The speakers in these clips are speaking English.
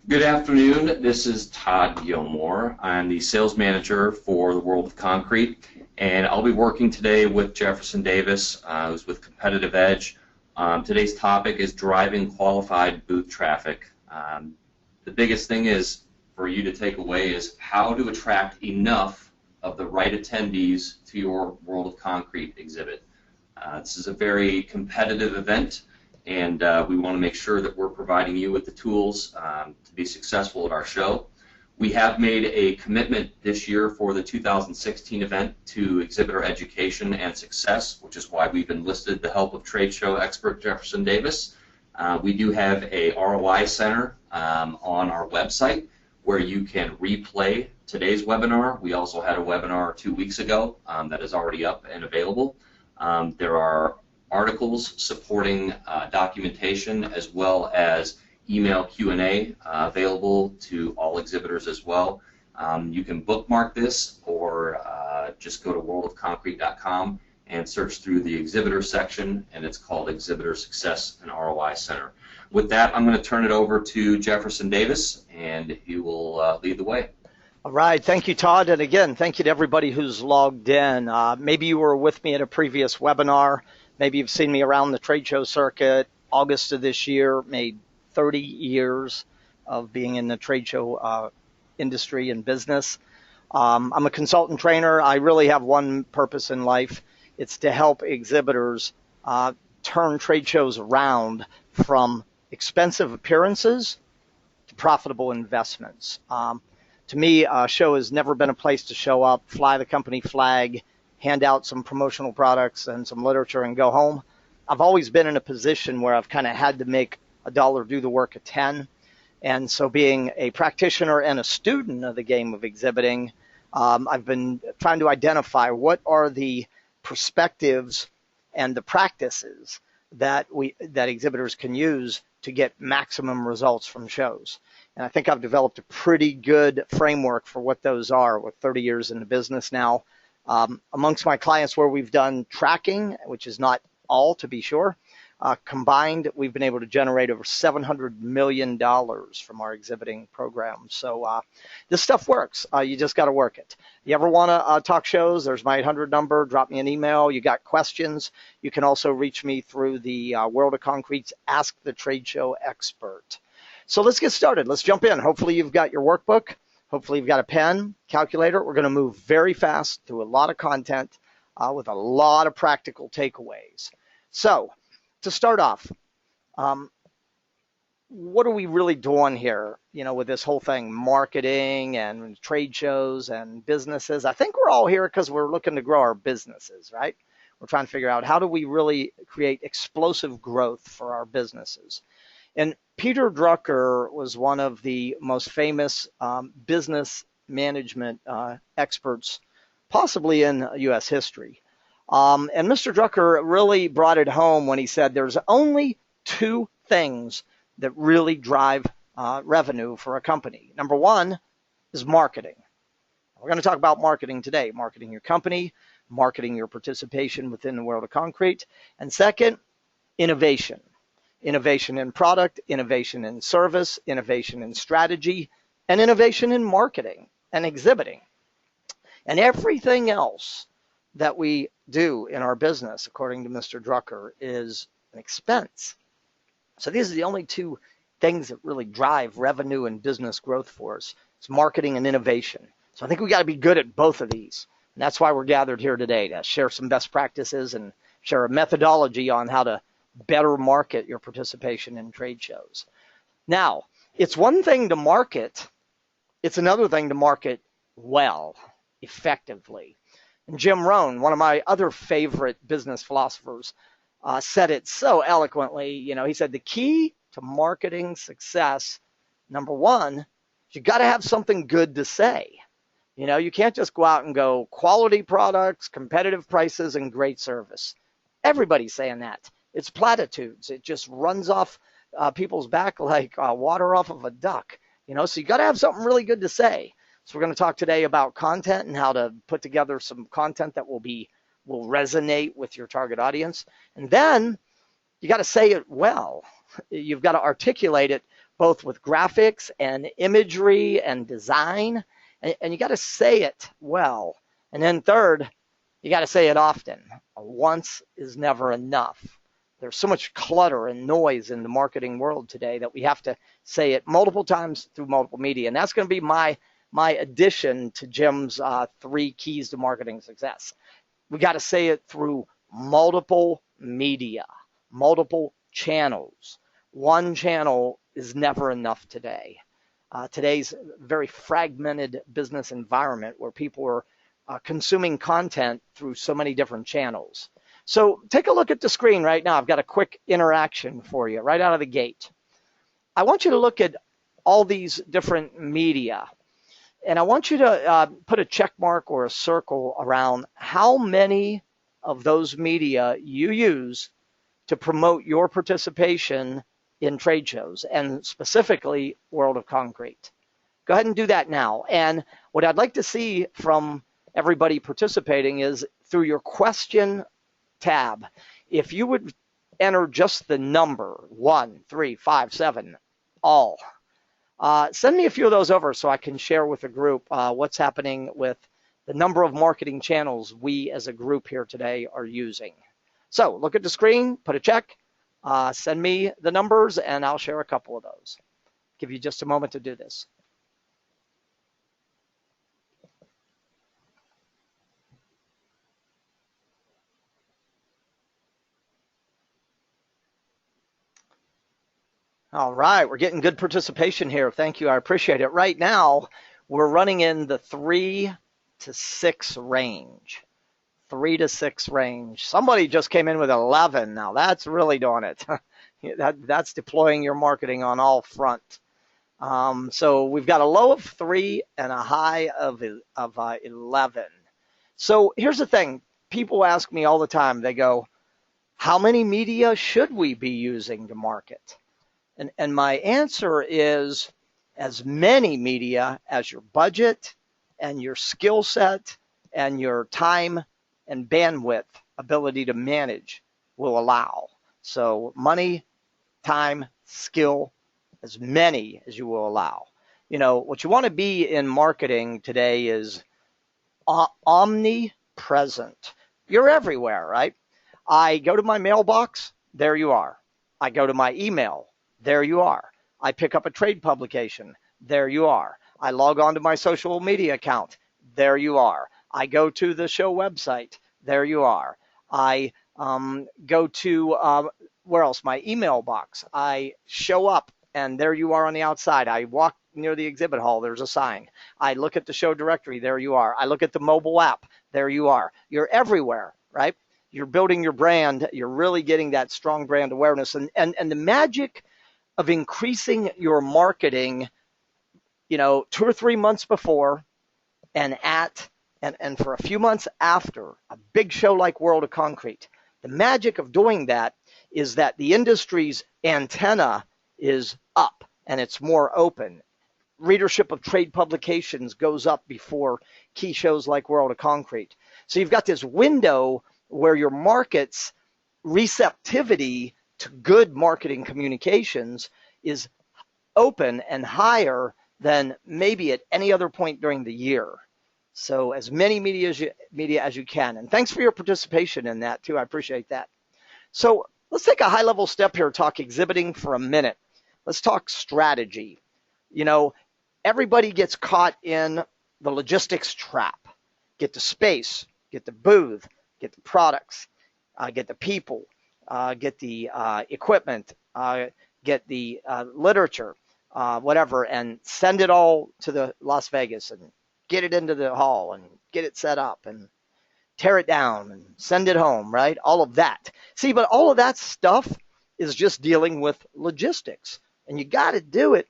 Good afternoon. This is Todd Gilmore. I'm the sales manager for the World of Concrete, and I'll be working today with Jefferson Davis, who's with Competitive Edge. Today's topic is driving qualified booth traffic. The biggest thing is for you to take away is how to attract enough of the right attendees to your World of Concrete exhibit. This is a very competitive event, and we want to make sure that we're providing you with the tools to be successful at our show. We have made a commitment this year for the 2016 event to exhibitor education and success, which is why we've enlisted the help of Tradeshow expert Jefferson Davis. We do have a ROI center on our website where you can replay today's webinar. We also had a webinar 2 weeks ago that is already up and available. There are articles supporting documentation as well as email Q&A available to all exhibitors as well. You can bookmark this or just go to worldofconcrete.com and search through the exhibitor section, and it's called Exhibitor Success and ROI Center. With that, I'm going to turn it over to Jefferson Davis, and he will lead the way. All right, thank you, Todd, and again, thank you to everybody who's logged in. Maybe you were with me at a previous webinar. Maybe you've seen me around the trade show circuit. August of this year made 30 years of being in the trade show industry and business. I'm a consultant trainer. I really have one purpose in life. It's to help exhibitors turn trade shows around from expensive appearances to profitable investments. To me, a show has never been a place to show up, fly the company flag, hand out some promotional products and some literature and go home. I've always been in a position where I've kind of had to make a dollar do the work of 10. And so being a practitioner and a student of the game of exhibiting, I've been trying to identify what are the perspectives and the practices that exhibitors can use to get maximum results from shows. And I think I've developed a pretty good framework for what those are with 30 years in the business now. Amongst my clients where we've done tracking, which is not all to be sure, combined, we've been able to generate over $700 million from our exhibiting program. So this stuff works. You just got to work it. You ever want to talk shows? There's my 800 number. Drop me an email. You got questions? You can also reach me through the World of Concrete's Ask the Trade Show Expert. So let's get started. Let's jump in. Hopefully you've got your workbook. Hopefully you've got a pen, calculator. We're going to move very fast through a lot of content with a lot of practical takeaways. So to start off, what are we really doing here, with this whole thing, marketing and trade shows and businesses? I think we're all here because we're looking to grow our businesses, right? We're trying to figure out how do we really create explosive growth for our businesses. And Peter Drucker was one of the most famous business management experts, possibly in U.S. history. And Mr. Drucker really brought it home when he said there's only two things that really drive revenue for a company. Number one is marketing. We're going to talk about marketing today, marketing your company, marketing your participation within the World of Concrete. And second, innovation. Innovation in product, innovation in service, innovation in strategy, and innovation in marketing and exhibiting. And everything else that we do in our business, according to Mr. Drucker, is an expense. So these are the only two things that really drive revenue and business growth for us. It's marketing and innovation. So I think we got to be good at both of these. And that's why we're gathered here today, to share some best practices and share a methodology on how to better market your participation in trade shows. Now, it's one thing to market. It's another thing to market well, effectively. And Jim Rohn, one of my other favorite business philosophers, said it so eloquently. He said the key to marketing success, number one, is you got to have something good to say. You can't just go out and go quality products, competitive prices, and great service. Everybody's saying that. It's platitudes. It just runs off people's back like water off of a duck. So you got to have something really good to say. So we're going to talk today about content and how to put together some content that will resonate with your target audience. And then you got to say it well. You've got to articulate it both with graphics and imagery and design. And you got to say it well. And then third, you got to say it often. Once is never enough. There's so much clutter and noise in the marketing world today that we have to say it multiple times through multiple media. And that's going to be my addition to Jim's 3 keys to marketing success. We got to say it through multiple media, multiple channels. One channel is never enough today. Today's very fragmented business environment where people are consuming content through so many different channels. So take a look at the screen right now. I've got a quick interaction for you right out of the gate. I want you to look at all these different media, and I want you to put a check mark or a circle around how many of those media you use to promote your participation in trade shows, and specifically World of Concrete. Go ahead and do that now. And what I'd like to see from everybody participating is through your question tab, if you would enter just the number 1, 3, 5, 7, all. Send me a few of those over so I can share with the group what's happening with the number of marketing channels we as a group here today are using. So look at the screen, put a check, send me the numbers, and I'll share a couple of those. Give you just a moment to do this. All right, we're getting good participation here. Thank you, I appreciate it. Right now, we're running in the 3 to 6 range. 3 to 6 range. Somebody just came in with 11. Now that's really doing it. That's deploying your marketing on all front. So we've got a low of 3 and a high of 11. So here's the thing. People ask me all the time. They go, how many media should we be using to market? And my answer is as many media as your budget and your skill set and your time and bandwidth ability to manage will allow. So money, time, skill, as many as you will allow. You know, what you want to be in marketing today is omnipresent. You're everywhere, right? I go to my mailbox, there you are. I go to my email, there you are. I pick up a trade publication, there you are. I log on to my social media account, there you are. I go to the show website, there you are. I go to, where else? My email box. I show up, and there you are on the outside. I walk near the exhibit hall, there's a sign. I look at the show directory, there you are. I look at the mobile app, there you are. You're everywhere, right? You're building your brand. You're really getting that strong brand awareness. And the magic of increasing your marketing, you know, 2 or 3 months before and for a few months after a big show like World of Concrete, the magic of doing that is that the industry's antenna is up and it's more open. Readership of trade publications goes up before key shows like World of Concrete. So you've got this window where your market's receptivity to good marketing communications is open and higher than maybe at any other point during the year. So as many media as you can. And thanks for your participation in that too. I appreciate that. So let's take a high level step here, talk exhibiting for a minute. Let's talk strategy. You know, everybody gets caught in the logistics trap. Get the space, get the booth, get the products, get the people, get the equipment, get the literature, whatever, and send it all to the Las Vegas and get it into the hall and get it set up and tear it down and send it home, right? All of that. See, but all of that stuff is just dealing with logistics, and you got to do it.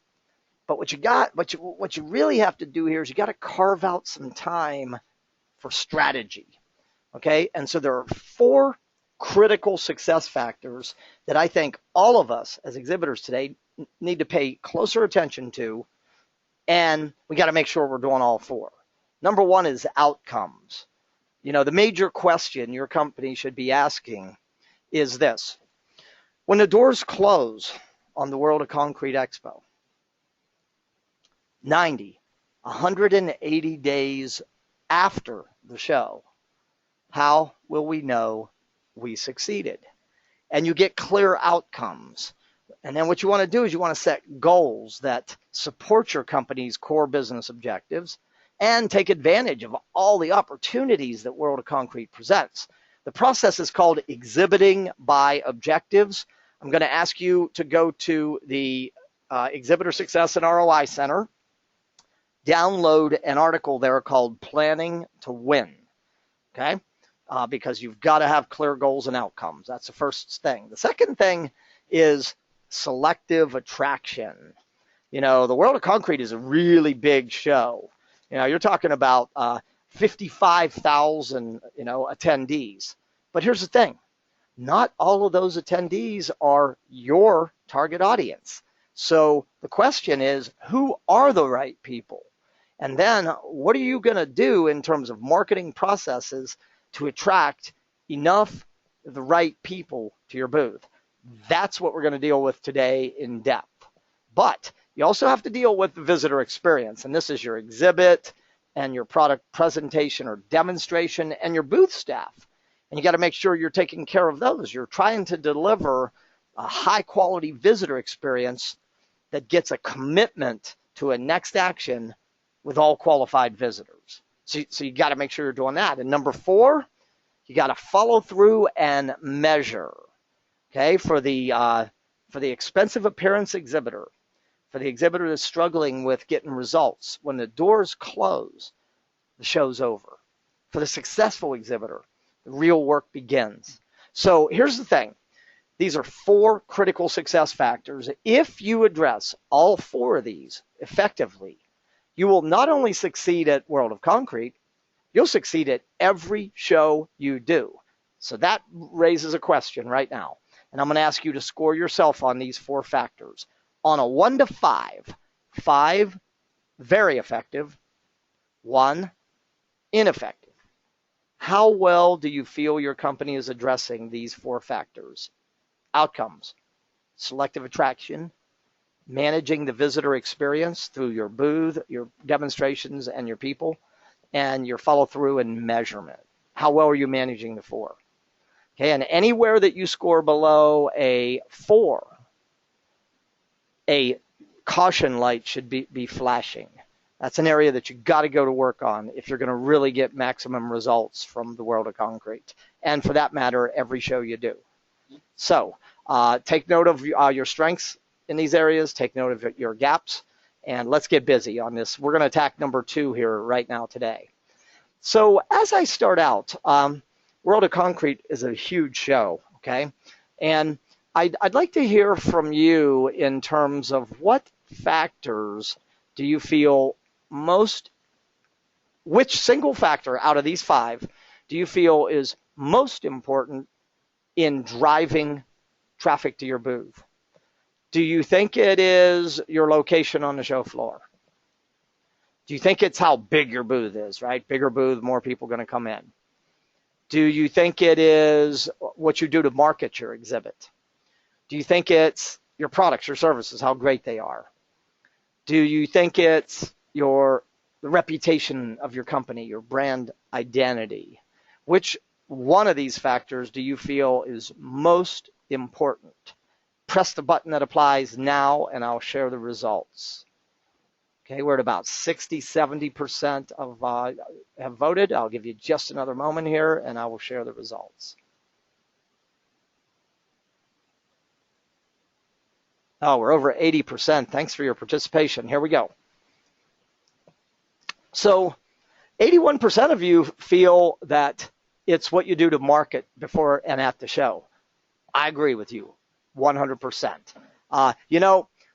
But what you really have to do here is you got to carve out some time for strategy. Okay, and so there are 4 critical success factors that I think all of us as exhibitors today need to pay closer attention to, and we got to make sure we're doing all 4. Number 1 is outcomes. You know, the major question your company should be asking is this: when the doors close on the World of Concrete Expo, 90, 180 days after the show, how will we know we succeeded? And you get clear outcomes. And then what you want to do is you want to set goals that support your company's core business objectives and take advantage of all the opportunities that World of Concrete presents. The process is called exhibiting by objectives. I'm going to ask you to go to the Exhibitor Success and ROI Center, download an article there called Planning to Win, okay? Because you've got to have clear goals and outcomes. That's the first thing. The second thing is selective attraction. You know, the World of Concrete is a really big show. You know, you're talking about 55,000, attendees. But here's the thing. Not all of those attendees are your target audience. So the question is, who are the right people? And then what are you going to do in terms of marketing processes to attract enough of the right people to your booth? That's what we're going to deal with today in depth. But you also have to deal with the visitor experience. And this is your exhibit and your product presentation or demonstration and your booth staff. And you got to make sure you're taking care of those. You're trying to deliver a high quality visitor experience that gets a commitment to a next action with all qualified visitors. So you got to make sure you're doing that. And number 4, you got to follow through and measure. Okay, for the expensive appearance exhibitor, for the exhibitor that's struggling with getting results, when the doors close, the show's over. For the successful exhibitor, the real work begins. So here's the thing. These are 4 critical success factors. If you address all 4 of these effectively, you will not only succeed at World of Concrete, you'll succeed at every show you do. So that raises a question right now. And I'm going to ask you to score yourself on these 4 factors. On a 1 to 5, 5, very effective, 1, ineffective. How well do you feel your company is addressing these 4 factors? Outcomes, selective attraction, managing the visitor experience through your booth, your demonstrations, and your people, and your follow through and measurement. How well are you managing the 4? Okay, and anywhere that you score below a 4, a caution light should be flashing. That's an area that you got to go to work on if you're going to really get maximum results from the World of Concrete. And for that matter, every show you do. So take note of your strengths in these areas, take note of your gaps, and let's get busy on this. We're going to attack number 2 here right now today. So as I start out, World of Concrete is a huge show, okay? And I'd like to hear from you in terms of what factors do you feel which single factor out of these 5 do you feel is most important in driving traffic to your booth? Do you think it is your location on the show floor? Do you think it's how big your booth is, right? Bigger booth, more people going to come in. Do you think it is what you do to market your exhibit? Do you think it's your products, your services, how great they are? Do you think it's the reputation of your company, your brand identity? Which one of these factors do you feel is most important? Press the button that applies now, and I'll share the results. Okay, we're at about 60-70% of have voted. I'll give you just another moment here, and I will share the results. Oh, we're over 80%. Thanks for your participation. Here we go. So 81% of you feel that it's what you do to market before and at the show. I agree with you 100%.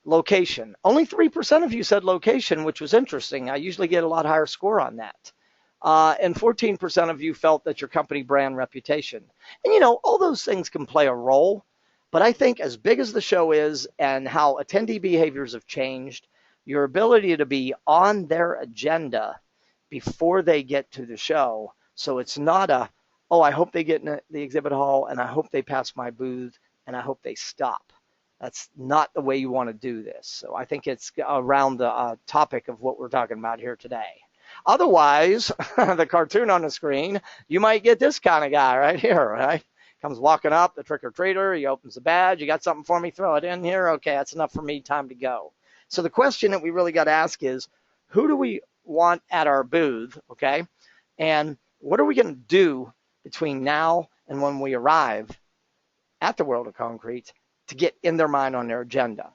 Location. Only 3% of you said location, which was interesting. I usually get a lot higher score on that. And 14% of you felt that your company brand reputation. And, all those things can play a role. But I think as big as the show is and how attendee behaviors have changed, your ability to be on their agenda before they get to the show. So it's not I hope they get in the exhibit hall and I hope they pass my booth and I hope they stop. That's not the way you want to do this. So I think it's around the topic of what we're talking about here today. Otherwise, the cartoon on the screen, you might get this kind of guy right here, right? Comes walking up, the trick-or-treater, he opens the badge, you got something for me, throw it in here, okay, that's enough for me, time to go. So the question that we really got to ask is, who do we want at our booth, okay? And what are we going to do between now and when we arrive at the World of Concrete to get in their mind on their agenda?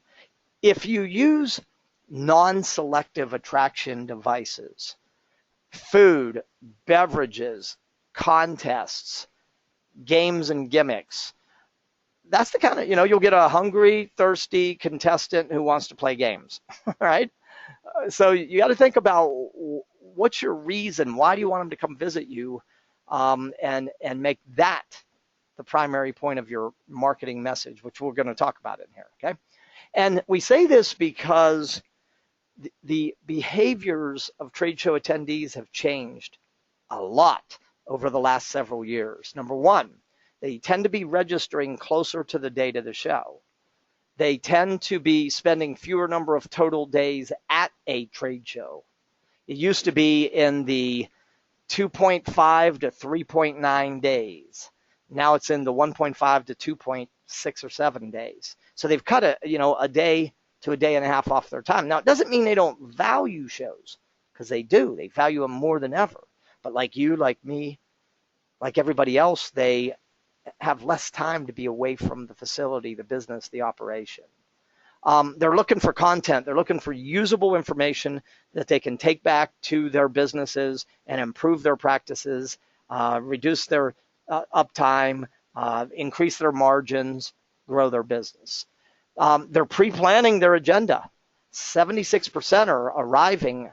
If you use non-selective attraction devices, food, beverages, contests, games and gimmicks, that's the kind of, you'll get a hungry, thirsty contestant who wants to play games, right? So you got to think about what's your reason? Why do you want them to come visit you? And make that the primary point of your marketing message, which we're going to talk about in here, okay? And we say this because the behaviors of trade show attendees have changed a lot over the last several years. Number one, they tend to be registering closer to the date of the show. They tend to be spending fewer number of total days at a trade show. It used to be in the 2.5 to 3.9 days. Now it's in the 1.5 to 2.6 or 7 days. So they've cut a day to a day and a half off their time. Now, it doesn't mean they don't value shows, because they do. They value them more than ever. But like you, like me, like everybody else, they have less time to be away from the facility, the business, the operation. They're looking for content. They're looking for usable information that they can take back to their businesses and improve their practices, reduce their uptime, increase their margins, grow their business. They're pre-planning their agenda. 76% are arriving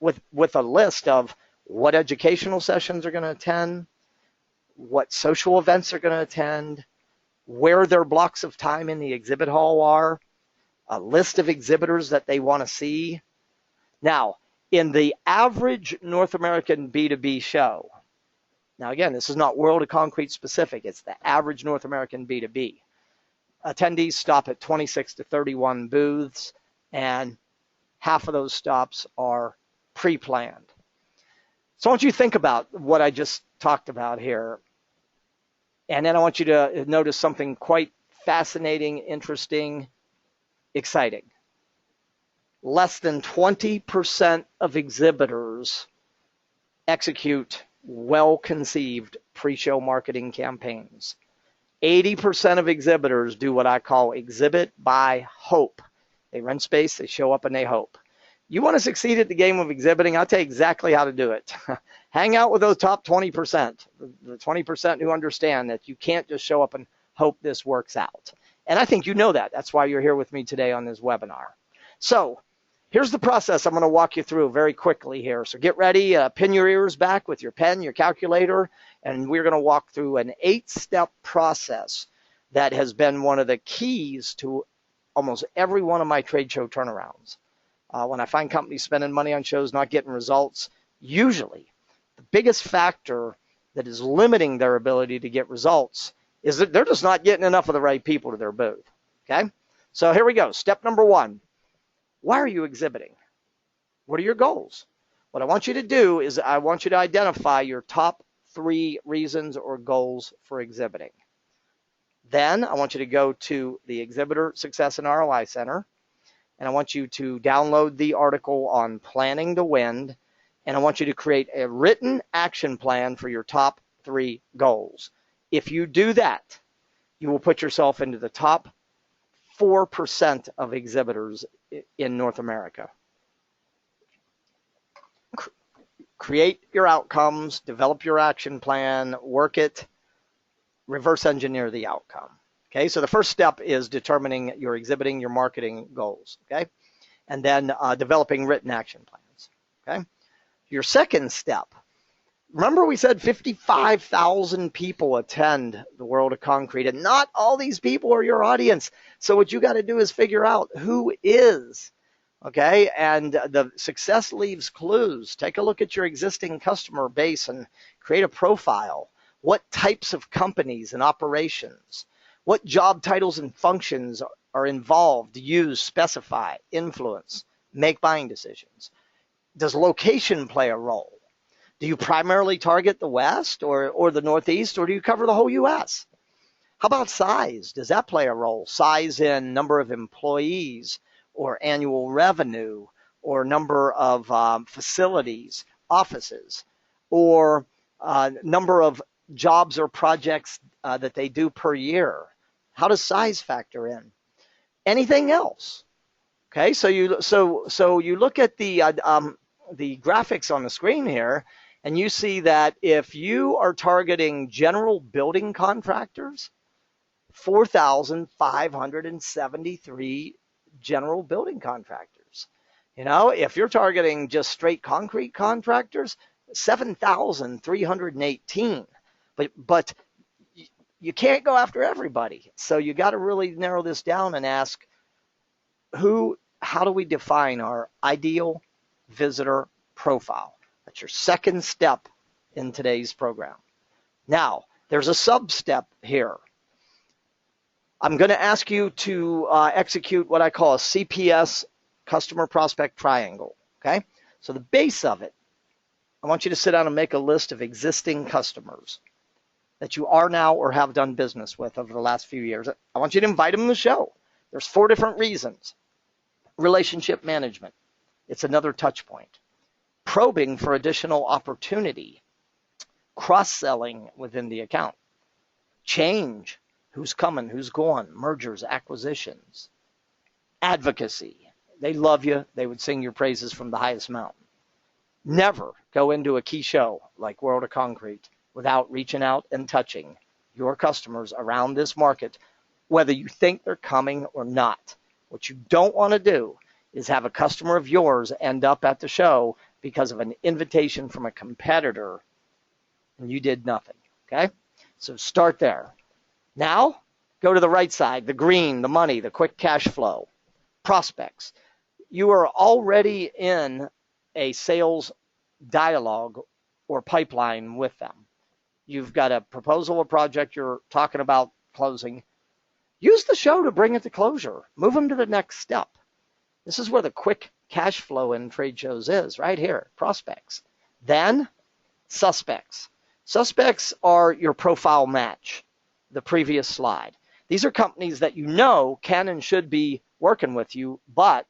with a list of what educational sessions are going to attend, what social events are going to attend, where their blocks of time in the exhibit hall are, a list of exhibitors that they want to see. Now, in the average North American B2B show, now again, this is not World of Concrete specific, it's the average North American B2B. Attendees stop at 26 to 31 booths, and half of those stops are pre-planned. So I want you to think about what I just talked about here. And then I want you to notice something quite fascinating, interesting, exciting. Less than 20% of exhibitors execute well-conceived pre-show marketing campaigns. 80% of exhibitors do what I call exhibit by hope. They rent space, they show up, and they hope. You want to succeed at the game of exhibiting? I'll tell you exactly how to do it. Hang out with those top 20%, the 20% who understand that you can't just show up and hope this works out. And I think you know that. That's why you're here with me today on this webinar. So here's the process I'm going to walk you through very quickly here. So get ready, pin your ears back with your pen, your calculator, and we're going to walk through an 8-step process that has been one of the keys to almost every one of my trade show turnarounds. When I find companies spending money on shows not getting results, usually the biggest factor that is limiting their ability to get results is that they're just not getting enough of the right people to their booth. Okay? So here we go. Step number 1. Why are you exhibiting? What are your goals? What I want you to do is I want you to identify your top 3 reasons or goals for exhibiting. Then I want you to go to the Exhibitor Success and ROI Center, and I want you to download the article on planning to win, and I want you to create a written action plan for your top 3 goals. If you do that, you will put yourself into the top 4% of exhibitors in North America. Create your outcomes, develop your action plan, work it, reverse engineer the outcome. Okay, so the first step is determining your exhibiting, your marketing goals. Okay, and then developing written action plans. Okay, your second step. Remember we said 55,000 people attend the World of Concrete, and not all these people are your audience. So what you got to do is figure out who is. Okay, and the success leaves clues. Take a look at your existing customer base and create a profile. What types of companies and operations? What job titles and functions are involved, use, specify, influence, make buying decisions? Does location play a role? Do you primarily target the West or the Northeast, or do you cover the whole U.S.? How about size? Does that play a role? Size in number of employees or annual revenue or number of facilities, offices, or number of jobs or projects that they do per year? How does size factor in? Anything else? Okay, so you look at the graphics on the screen here, and you see that if you are targeting general building contractors, 4,573 general building contractors. If you're targeting just straight concrete contractors, 7,318. But you can't go after everybody. So you got to really narrow this down and ask, how do we define our ideal visitor profile? That's your second step in today's program. Now, there's a sub-step here. I'm going to ask you to execute what I call a CPS, customer prospect triangle. Okay? So the base of it, I want you to sit down and make a list of existing customers that you are now or have done business with over the last few years. I want you to invite them to the show. There's 4 different reasons. Relationship management. It's another touch point. Probing for additional opportunity. Cross-selling within the account. Change. Who's coming, who's going, mergers, acquisitions. Advocacy. They love you. They would sing your praises from the highest mountain. Never go into a key show like World of Concrete without reaching out and touching your customers around this market, whether you think they're coming or not. What you don't want to do is have a customer of yours end up at the show because of an invitation from a competitor and you did nothing. Okay? So start there. Now, go to the right side, the green, the money, the quick cash flow, prospects. You are already in a sales dialogue or pipeline with them. You've got a proposal or project you're talking about closing. Use the show to bring it to closure. Move them to the next step. This is where the quick cash flow in trade shows is, right here, prospects. Then, suspects. Suspects are your profile match, the previous slide. These are companies that you know can and should be working with you, but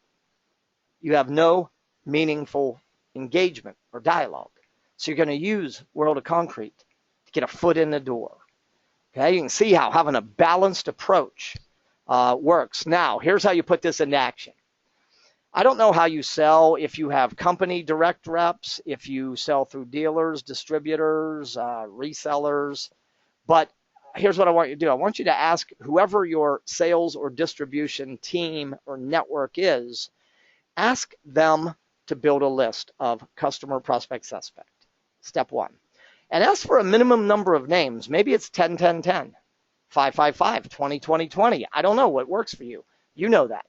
you have no meaningful engagement or dialogue. So you're going to use World of Concrete to get a foot in the door. Okay, you can see how having a balanced approach works. Now, here's how you put this into action. I don't know how you sell, if you have company direct reps, if you sell through dealers, distributors, resellers, but here's what I want you to do. I want you to ask whoever your sales or distribution team or network is, ask them to build a list of customer, prospect, suspect. Step 1. And ask for a minimum number of names. Maybe it's 10, 10, 10, 5, 5, 5, 20, 20, 20. I don't know what works for you. You know that.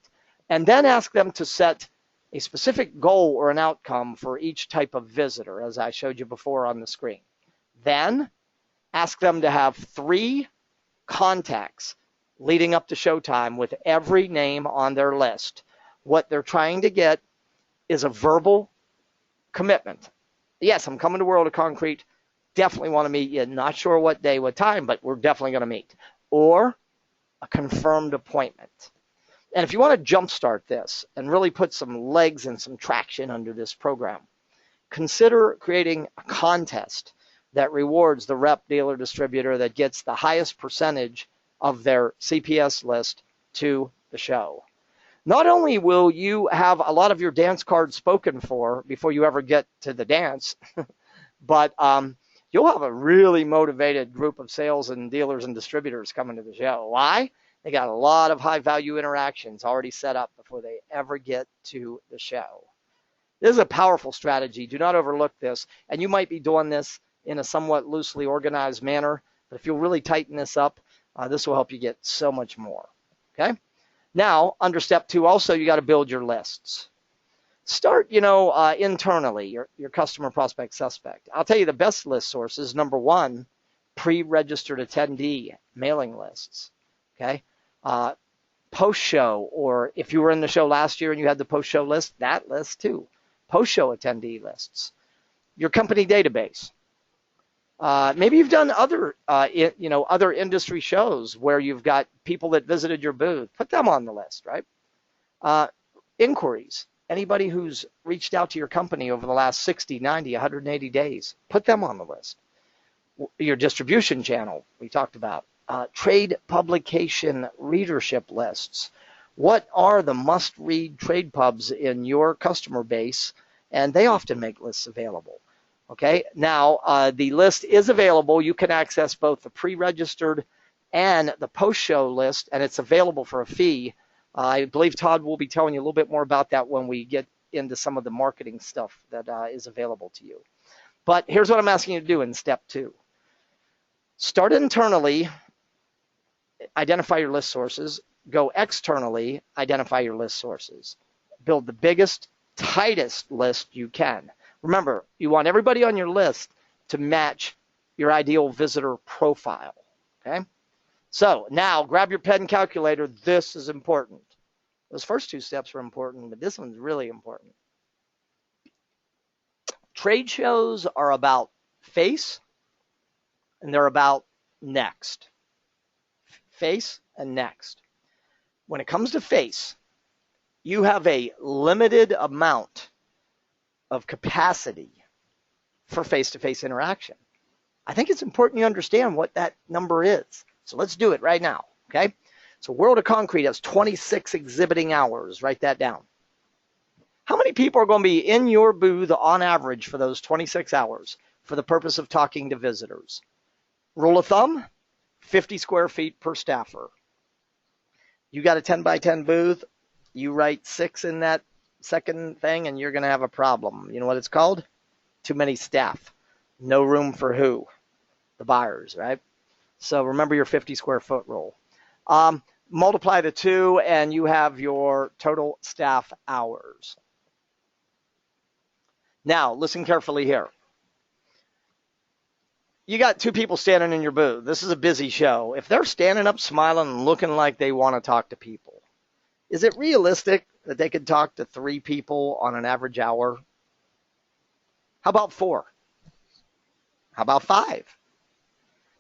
And then ask them to set a specific goal or an outcome for each type of visitor, as I showed you before on the screen. Then ask them to have 3 contacts leading up to showtime with every name on their list. What they're trying to get is a verbal commitment. Yes, I'm coming to World of Concrete. Definitely want to meet you. Not sure what day, what time, but we're definitely going to meet. Or a confirmed appointment. And if you want to jumpstart this and really put some legs and some traction under this program, consider creating a contest that rewards the rep, dealer, distributor that gets the highest percentage of their CPS list to the show. Not only will you have a lot of your dance cards spoken for before you ever get to the dance, but you'll have a really motivated group of sales and dealers and distributors coming to the show. Why? They got a lot of high-value interactions already set up before they ever get to the show. This is a powerful strategy. Do not overlook this. And you might be doing this in a somewhat loosely organized manner, but if you'll really tighten this up, this will help you get so much more. Okay? Now, under step 2, also, you got to build your lists. Start, internally, your customer, prospect, suspect. I'll tell you the best list sources. Number 1, pre-registered attendee mailing lists. Okay? post-show, or if you were in the show last year and you had the post-show list, that list too. Post-show attendee lists. Your company database. Maybe you've done other, other industry shows where you've got people that visited your booth. Put them on the list, right? Inquiries. Anybody who's reached out to your company over the last 60, 90, 180 days, put them on the list. Your distribution channel, we talked about. Trade publication readership lists. What are the must-read trade pubs in your customer base? And they often make lists available. Okay, now the list is available. You can access both the pre-registered and the post-show list, and it's available for a fee. I believe Todd will be telling you a little bit more about that when we get into some of the marketing stuff that is available to you. But here's what I'm asking you to do in step 2. Start internally, identify your list sources. Go externally, identify your list sources. Build the biggest, tightest list you can. Remember, you want everybody on your list to match your ideal visitor profile, okay? So now grab your pen and calculator. This is important. Those first 2 steps are important, but this one's really important. Trade shows are about face, and they're about next. Face and next. When it comes to face, you have a limited amount of capacity for face-to-face interaction. I think it's important you understand what that number is. So let's do it right now, okay? So World of Concrete has 26 exhibiting hours. Write that down. How many people are going to be in your booth on average for those 26 hours for the purpose of talking to visitors? Rule of thumb, 50 square feet per staffer. You got a 10 by 10 booth, you write 6 in that second thing, and you're going to have a problem. You know what it's called? Too many staff. No room for who? The buyers, right? So remember your 50 square foot rule. Multiply the 2, and you have your total staff hours. Now, listen carefully here. You got 2 people standing in your booth. This is a busy show. If they're standing up smiling and looking like they want to talk to people, is it realistic that they could talk to 3 people on an average hour? How about 4? How about 5?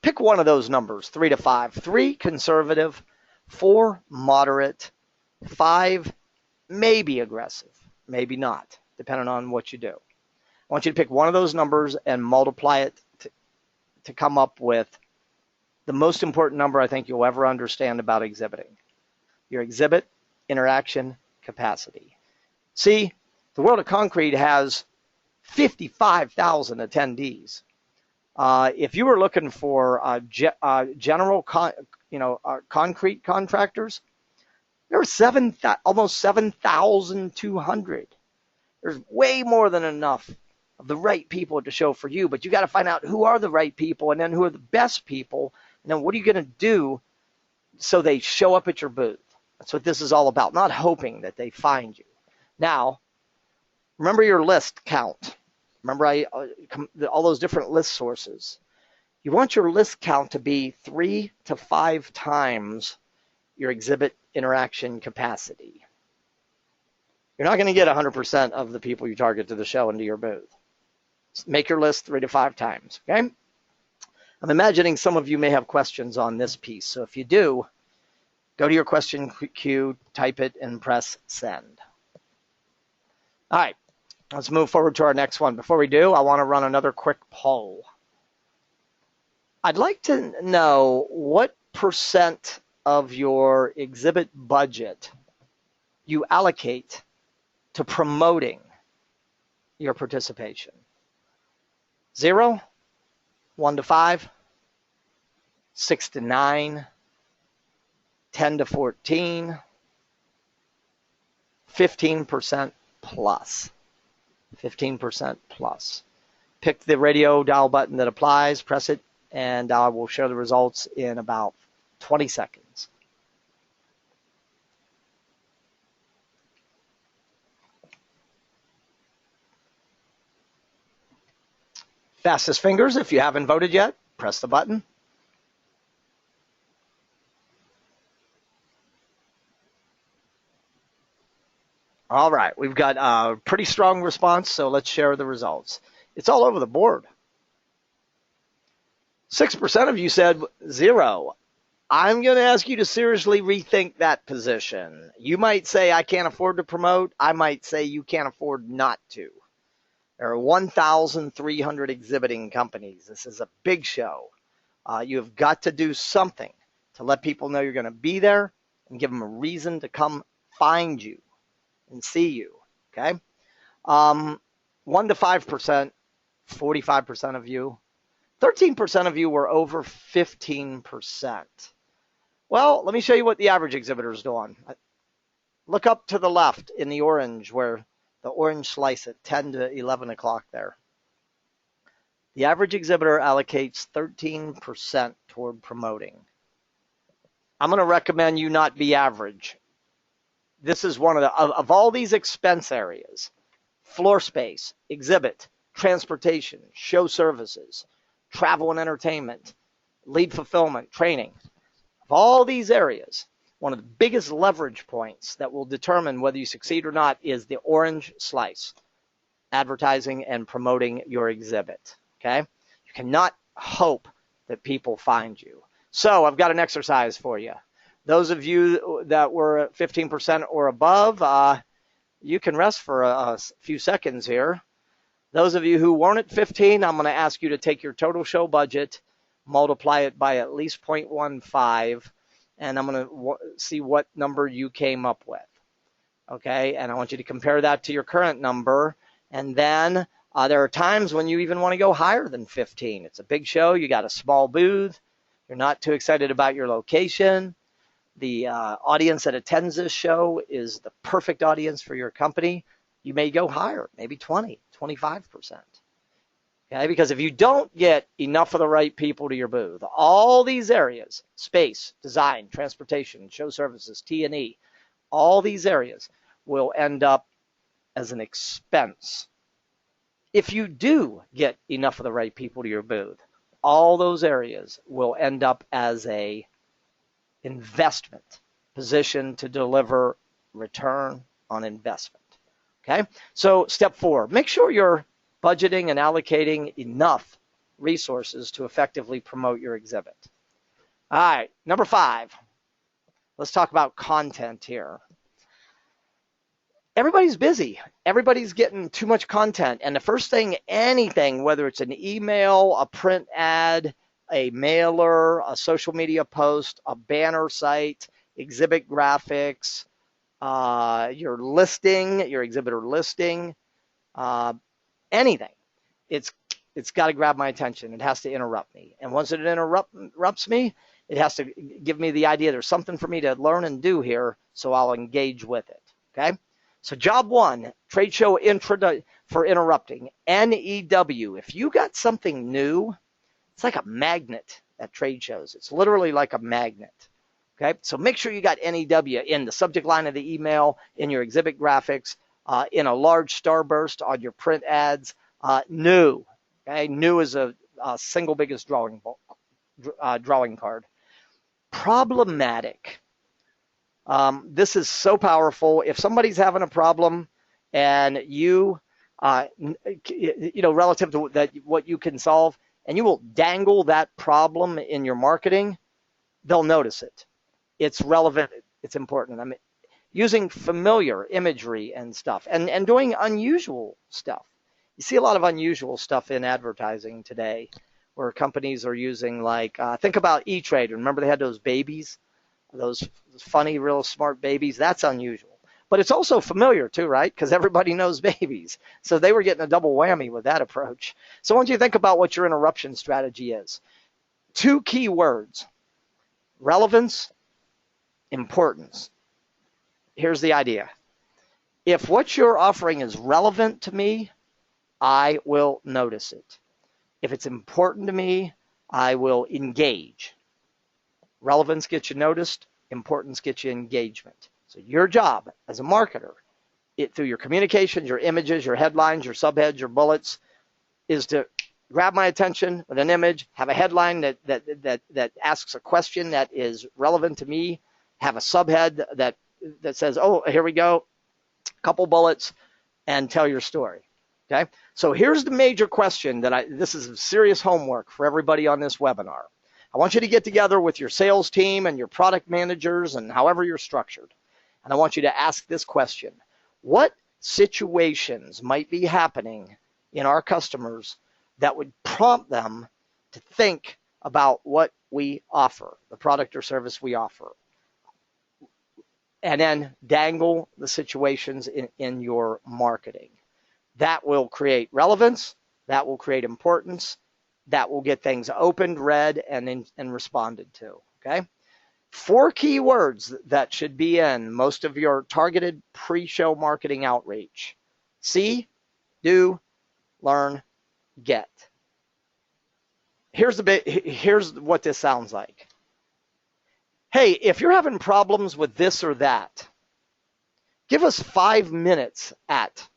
Pick one of those numbers, 3 to 5. 3 conservative, 4 moderate, 5 maybe aggressive, maybe not, depending on what you do. I want you to pick one of those numbers and multiply it to come up with the most important number I think you'll ever understand about exhibiting. Your exhibit interaction capacity. See, the World of Concrete has 55,000 attendees. If you were looking for general concrete contractors, there are almost 7,200. There's way more than enough of the right people to show for you, but you got to find out who are the right people, and then who are the best people, and then what are you going to do so they show up at your booth? That's what this is all about, not hoping that they find you. Now, remember your list count. Remember all those different list sources. You want your list count to be 3 to 5 times your exhibit interaction capacity. You're not going to get 100% of the people you target to the show into your booth. Make your list 3 to 5 times, okay? I'm imagining some of you may have questions on this piece. So if you do, go to your question queue, type it, and press send. All right, let's move forward to our next one. Before we do, I want to run another quick poll. I'd like to know what percent of your exhibit budget you allocate to promoting your participation. 0, 1 to 5, 6 to 9, 10 to 14, 15% plus. 15% plus. Pick the radio dial button that applies, press it, and I will share the results in about 20 seconds. Fastest fingers, if you haven't voted yet, press the button. All right, we've got a pretty strong response, so let's share the results. It's all over the board. 6% of you said 0. I'm going to ask you to seriously rethink that position. You might say, I can't afford to promote. I might say you can't afford not to. There are 1,300 exhibiting companies. This is a big show. You have got to do something to let people know you're going to be there and give them a reason to come find you and see you. Okay? 1 to 5%, 45% of you. 13% of you were over 15%. Well, let me show you what the average exhibitor is doing. Look up to the left in the orange, where the orange slice at 10 to 11 o'clock there. The average exhibitor allocates 13% toward promoting. I'm going to recommend you not be average. This is one of all these expense areas: floor space, exhibit, transportation, show services, travel and entertainment, lead fulfillment, training. Of all these areas, one of the biggest leverage points that will determine whether you succeed or not is the orange slice: advertising and promoting your exhibit. Okay? You cannot hope that people find you. So I've got an exercise for you. Those of you that were at 15% or above, you can rest for a few seconds here. Those of you who weren't at 15, I'm going to ask you to take your total show budget, multiply it by at least 0.15, and I'm going to see what number you came up with. Okay, and I want you to compare that to your current number, and then there are times when you even want to go higher than 15. It's a big show. You got a small booth. You're not too excited about your location. The audience that attends this show is the perfect audience for your company. You may go higher, maybe 20, 25%. Okay, because if you don't get enough of the right people to your booth, all these areas: space, design, transportation, show services, T&E, all these areas will end up as an expense. If you do get enough of the right people to your booth, all those areas will end up as a investment position to deliver return on investment. Okay, so step 4, make sure you're budgeting and allocating enough resources to effectively promote your exhibit. All right, number 5, let's talk about content here. Everybody's busy. Everybody's getting too much content. And the first thing, anything, whether it's an email, a print ad, a mailer, a social media post, a banner site, exhibit graphics, your listing, your exhibitor listing, anything, it's got to grab my attention. It has to interrupt me. And once it interrupts me, it has to give me the idea there's something for me to learn and do here, so I'll engage with it. Okay? So job 1, trade show intro for interrupting, NEW. If you got something new, it's like a magnet at trade shows. It's literally like a magnet. Okay, so make sure you got NEW in the subject line of the email, in your exhibit graphics, in a large starburst on your print ads. New. Okay, new is a single biggest drawing card. Problematic. This is so powerful. If somebody's having a problem and you, relative to that, what you can solve, and you will dangle that problem in your marketing, they'll notice it. It's relevant. It's important. I mean, using familiar imagery and stuff, and doing unusual stuff. You see a lot of unusual stuff in advertising today, where companies are using, like, think about E-Trade. Remember they had those babies, those funny, real smart babies? That's unusual. But it's also familiar too, right? Because everybody knows babies. So they were getting a double whammy with that approach. So once you think about what your interruption strategy is, 2 key words: relevance, importance. Here's the idea. If what you're offering is relevant to me, I will notice it. If it's important to me, I will engage. Relevance gets you noticed. Importance gets you engagement. So your job as a marketer, through your communications, your images, your headlines, your subheads, your bullets, is to grab my attention with an image, have a headline that asks a question that is relevant to me, have a subhead that says, oh, here we go, couple bullets, and tell your story. Okay? So here's the major question this is serious homework for everybody on this webinar. I want you to get together with your sales team and your product managers and however you're structured. And I want you to ask this question. What situations might be happening in our customers that would prompt them to think about what we offer, the product or service we offer? And then dangle the situations in your marketing. That will create relevance. That will create importance. That will get things opened, read, and responded to. Okay? 4 key words that should be in most of your targeted pre-show marketing outreach. See, do, learn, get. Here's what this sounds like. Hey, if you're having problems with this or that, give us 5 minutes at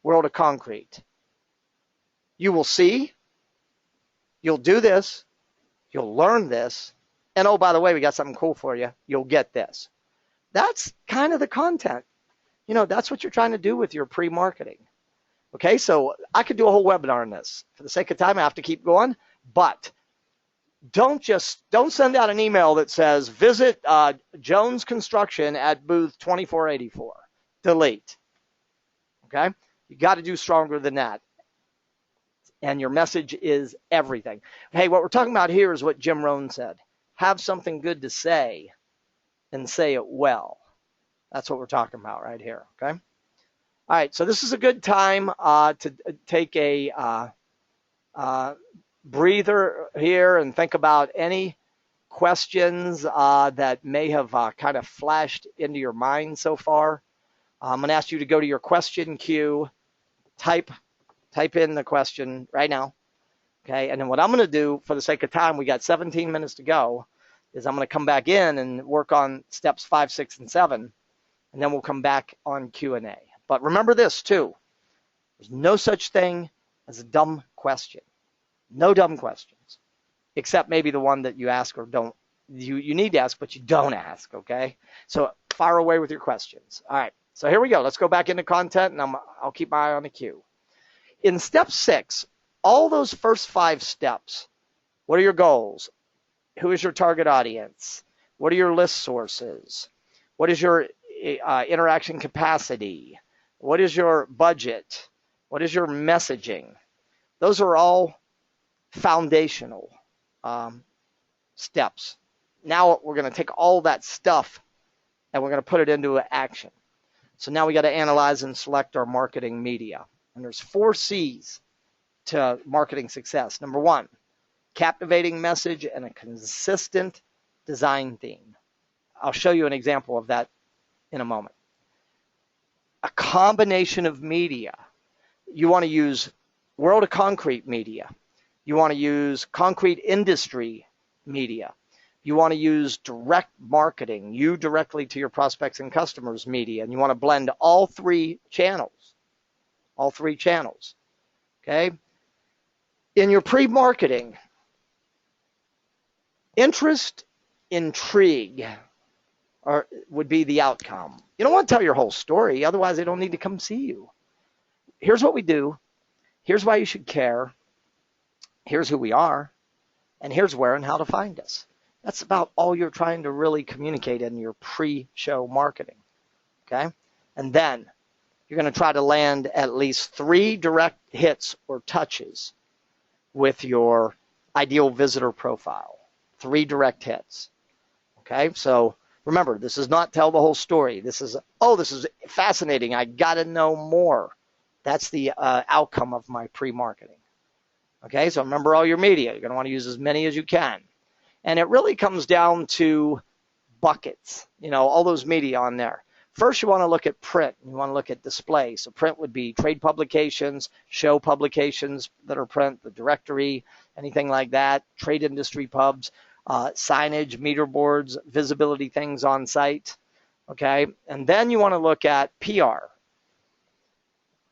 World of Concrete. You will see, you'll do this, you'll learn this, and oh, by the way, we got something cool for you. You'll get this. That's kind of the content. That's what you're trying to do with your pre-marketing. Okay, so I could do a whole webinar on this. For the sake of time, I have to keep going, but don't send out an email that says, visit Jones Construction at booth 2484. Delete. Okay? You got to do stronger than that. And your message is everything. Hey, what we're talking about here is what Jim Rohn said. Have something good to say and say it well. That's what we're talking about right here. Okay? All right, so this is a good time to take a breather here and think about any questions that may have kind of flashed into your mind so far. I'm going to ask you to go to your question queue, type in the question right now, okay? And then what I'm going to do, for the sake of time, we got 17 minutes to go, is I'm going to come back in and work on steps 5, 6, and 7, and then we'll come back on Q&A. But remember this too, there's no such thing as a dumb question. No dumb questions, except maybe the one that you ask or don't, you need to ask, but you don't ask, okay? So fire away with your questions. All right, so here we go. Let's go back into content, and I'll keep my eye on the queue. In step 6, all those first 5 steps, what are your goals? Who is your target audience? What are your list sources? What is your interaction capacity? What is your budget? What is your messaging? Those are all foundational steps. Now we're going to take all that stuff and we're going to put it into action. So now we got to analyze and select our marketing media. And there's 4 C's to marketing success. Number 1, captivating message and a consistent design theme. I'll show you an example of that in a moment. A combination of media. You want to use World of Concrete media. You want to use concrete industry media. You want to use direct marketing, you directly to your prospects and customers media, and you want to blend all 3 channels. All 3 channels. Okay? In your pre-marketing, interest, intrigue would be the outcome. You don't want to tell your whole story, otherwise they don't need to come see you. Here's what we do. Here's why you should care. Here's who we are. And here's where and how to find us. That's about all you're trying to really communicate in your pre-show marketing. Okay? And then you're going to try to land at least 3 direct hits or touches with your ideal visitor profile. 3 direct hits. Okay? So remember, this is not tell the whole story. This is, oh, this is fascinating. I got to know more. That's the outcome of my pre-marketing. Okay, so remember all your media. You're going to want to use as many as you can. And it really comes down to buckets, all those media on there. First, you want to look at print. You want to look at display. So print would be trade publications, show publications that are print, the directory, anything like that, trade industry pubs, signage, meter boards, visibility things on site. Okay, and then you want to look at PR.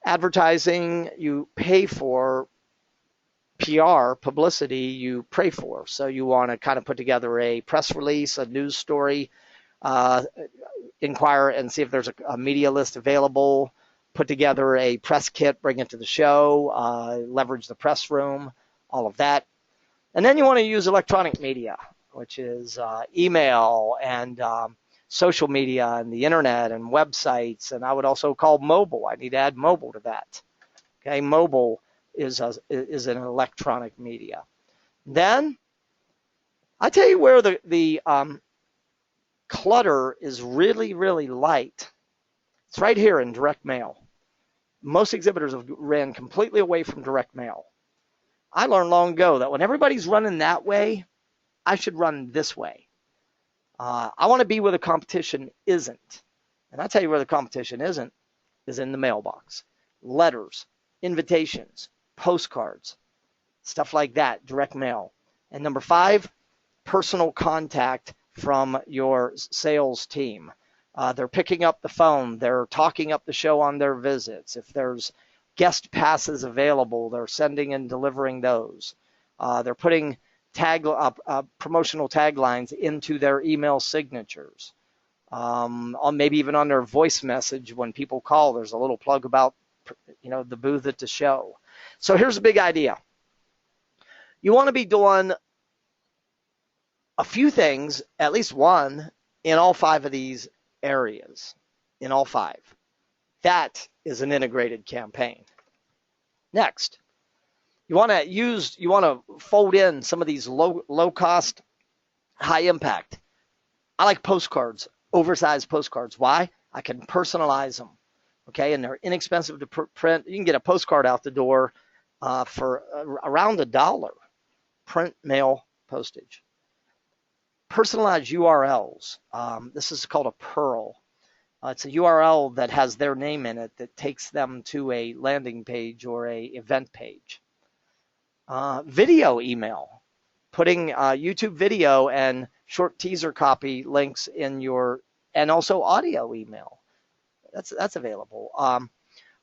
Advertising, you pay for. PR, publicity, you pray for. So you want to kind of put together a press release, a news story, inquire and see if there's a media list available, put together a press kit, bring it to the show, leverage the press room, all of that. And then you want to use electronic media, which is email and social media and the internet and websites. And I would also call mobile. I need to add mobile to that. Okay, mobile is an electronic media. Then I tell you where the clutter is really, really light. It's right here in direct mail. Most exhibitors have ran completely away from direct mail. I learned long ago that when everybody's running that way, I should run this way. I want to be where the competition isn't. And I'll tell you where the competition isn't, is in the mailbox. Letters, invitations, postcards, stuff like that, direct mail. And number 5, personal contact from your sales team. They're picking up the phone. They're talking up the show on their visits. If there's guest passes available, they're sending and delivering those. They're putting promotional taglines into their email signatures. Maybe even on their voice message when people call, there's a little plug about the booth at the show. So here's a big idea. You want to be doing a few things, at least one, in all 5 of these areas, in all 5. That is an integrated campaign. Next, you want to fold in some of these low cost, high impact. I like postcards, oversized postcards. Why? I can personalize them. Okay, and they're inexpensive to print. You can get a postcard out the door for around $1. Print, mail, postage. Personalized URLs. This is called a PURL. It's a URL that has their name in it that takes them to a landing page or a event page. Video email. Putting YouTube video and short teaser copy links in and also audio email. That's available.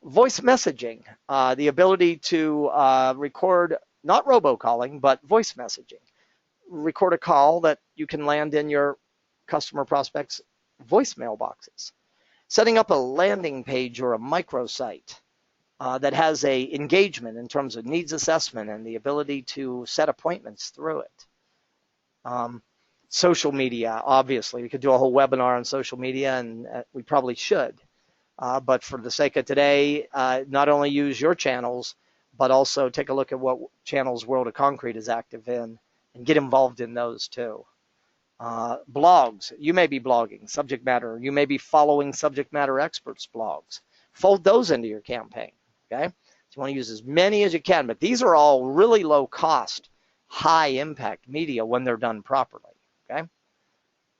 Voice messaging. The ability to record, not robocalling, but voice messaging. Record a call that you can land in your customer prospects' voicemail boxes. Setting up a landing page or a microsite that has a engagement in terms of needs assessment and the ability to set appointments through it. Social media, obviously. We could do a whole webinar on social media, and we probably should. But for the sake of today, not only use your channels, but also take a look at what channels World of Concrete is active in and get involved in those too. Blogs. You may be blogging subject matter. You may be following subject matter experts' blogs. Fold those into your campaign. Okay? So you want to use as many as you can, but these are all really low cost, high impact media when they're done properly. Okay?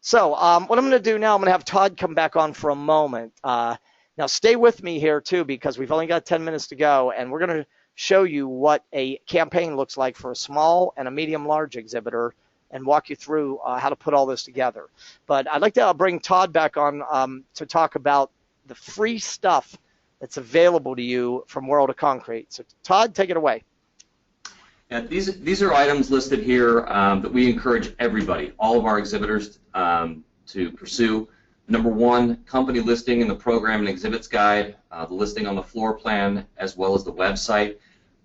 So what I'm going to do now, I'm going to have Todd come back on for a moment. Now stay with me here too, because we've only got 10 minutes to go, and we're going to show you what a campaign looks like for a small and a medium-large exhibitor and walk you through how to put all this together. But I'd like to bring Todd back on to talk about the free stuff that's available to you from World of Concrete. So Todd, take it away. Yeah, these are items listed here that we encourage everybody, all of our exhibitors, to pursue. Number 1, company listing in the program and exhibits guide, the listing on the floor plan, as well as the website.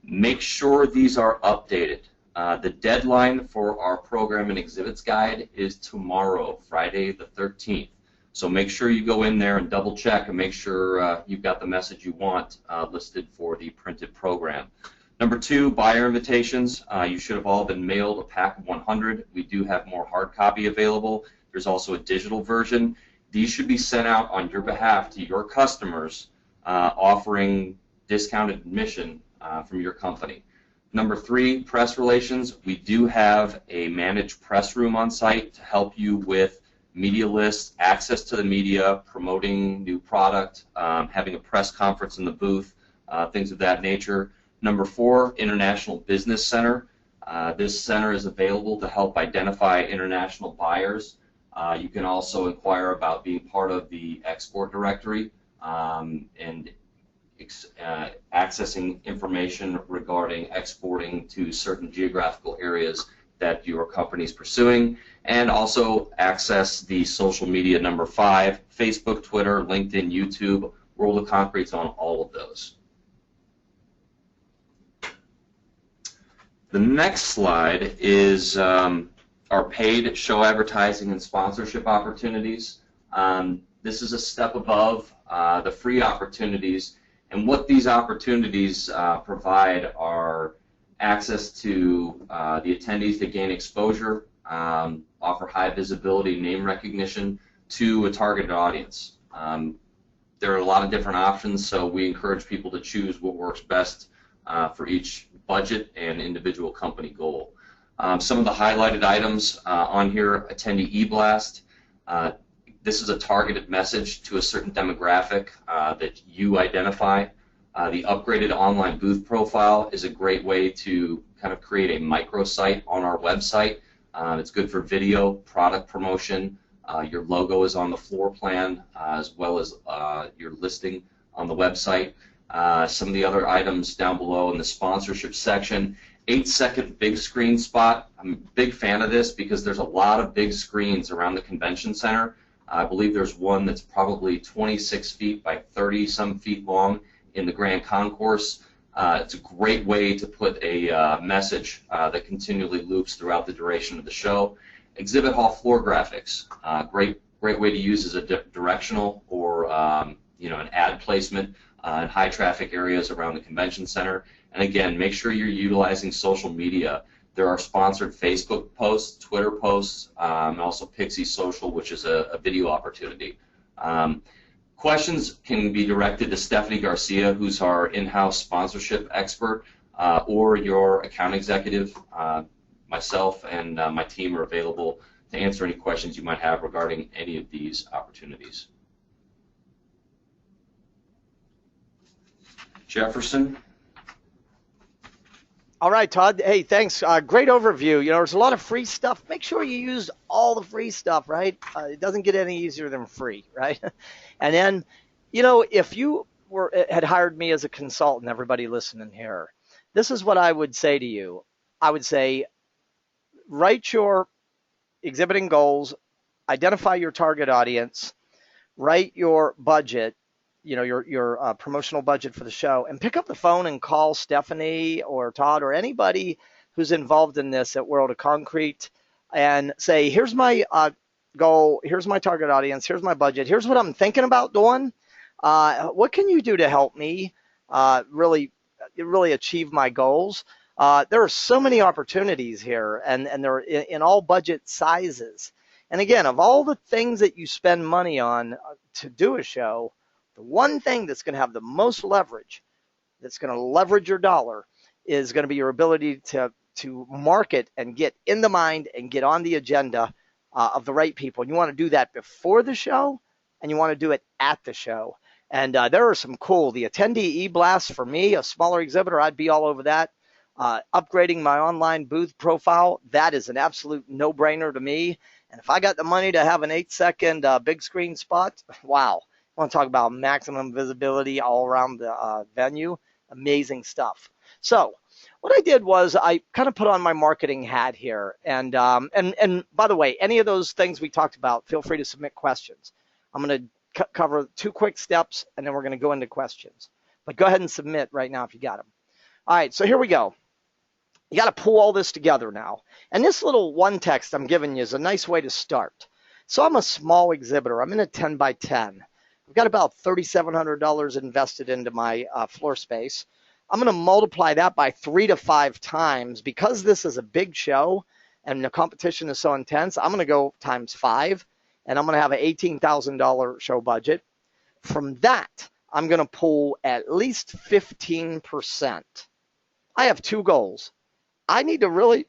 Make sure these are updated. The deadline for our program and exhibits guide is tomorrow, Friday the 13th. So make sure you go in there and double check and make sure you've got the message you want listed for the printed program. Number 2, buyer invitations. You should have all been mailed a pack of 100. We do have more hard copy available. There's also a digital version. These should be sent out on your behalf to your customers offering discounted admission from your company. Number 3, press relations. We do have a managed press room on site to help you with media lists, access to the media, promoting new product, having a press conference in the booth, things of that nature. Number 4, International Business Center. This center is available to help identify international buyers. You can also inquire about being part of the export directory and accessing information regarding exporting to certain geographical areas that your company is pursuing, and also access the social media. Number 5, Facebook, Twitter, LinkedIn, YouTube, World of Concrete's on all of those. The next slide is our paid show advertising and sponsorship opportunities. This is a step above the free opportunities, and what these opportunities provide are access to the attendees to gain exposure, offer high visibility, name recognition to a targeted audience. There are a lot of different options, so we encourage people to choose what works best for each budget and individual company goal. Some of the highlighted items on here: attendee e-blast. This is a targeted message to a certain demographic that you identify. The upgraded online booth profile is a great way to kind of create a microsite on our website. It's good for video, product promotion. Your logo is on the floor plan as well as your listing on the website. Some of the other items down below in the sponsorship section: 8-second big screen spot. I'm a big fan of this because there's a lot of big screens around the convention center. I believe there's one that's probably 26 feet by 30 some feet long in the Grand Concourse. It's a great way to put a message that continually loops throughout the duration of the show. Exhibit hall floor graphics, great way to use as a directional or an ad placement in high traffic areas around the convention center. And again, make sure you're utilizing social media. There are sponsored Facebook posts, Twitter posts, and also Pixie Social, which is a video opportunity. Questions can be directed to Stephanie Garcia, who's our in-house sponsorship expert, or your account executive. Myself and my team are available to answer any questions you might have regarding any of these opportunities. Jefferson? All right, Todd. Hey, thanks. Great overview. There's a lot of free stuff. Make sure you use all the free stuff, right? It doesn't get any easier than free, right? And then, if you had hired me as a consultant, everybody listening here, this is what I would say to you. I would say, write your exhibiting goals, identify your target audience, write your budget, your promotional budget for the show, and pick up the phone and call Stephanie or Todd or anybody who's involved in this at World of Concrete and say, here's my goal, here's my target audience, here's my budget, here's what I'm thinking about doing. What can you do to help me really achieve my goals? There are so many opportunities here, and they're in all budget sizes. And again, of all the things that you spend money on to do a show, the one thing that's going to have the most leverage, that's going to leverage your dollar, is going to be your ability to market and get in the mind and get on the agenda of the right people. And you want to do that before the show, and you want to do it at the show. And there are some cool, the attendee e-blast for me, a smaller exhibitor, I'd be all over that. Upgrading my online booth profile, that is an absolute no-brainer to me. And if I got the money to have an 8-second big screen spot, wow. I want to talk about maximum visibility all around the venue. Amazing stuff. So what I did was I kind of put on my marketing hat here. And by the way, any of those things we talked about, feel free to submit questions. I'm going to cover 2 quick steps, and then we're going to go into questions. But go ahead and submit right now if you got them. All right, so here we go. You got to pull all this together now. And this little one text I'm giving you is a nice way to start. So I'm a small exhibitor. I'm in a 10 by 10. I've got about $3,700 invested into my floor space. I'm going to multiply that by 3 to 5 times. Because this is a big show and the competition is so intense, I'm going to go times 5, and I'm going to have an $18,000 show budget. From that, I'm going to pull at least 15%. I have 2 goals. I need to really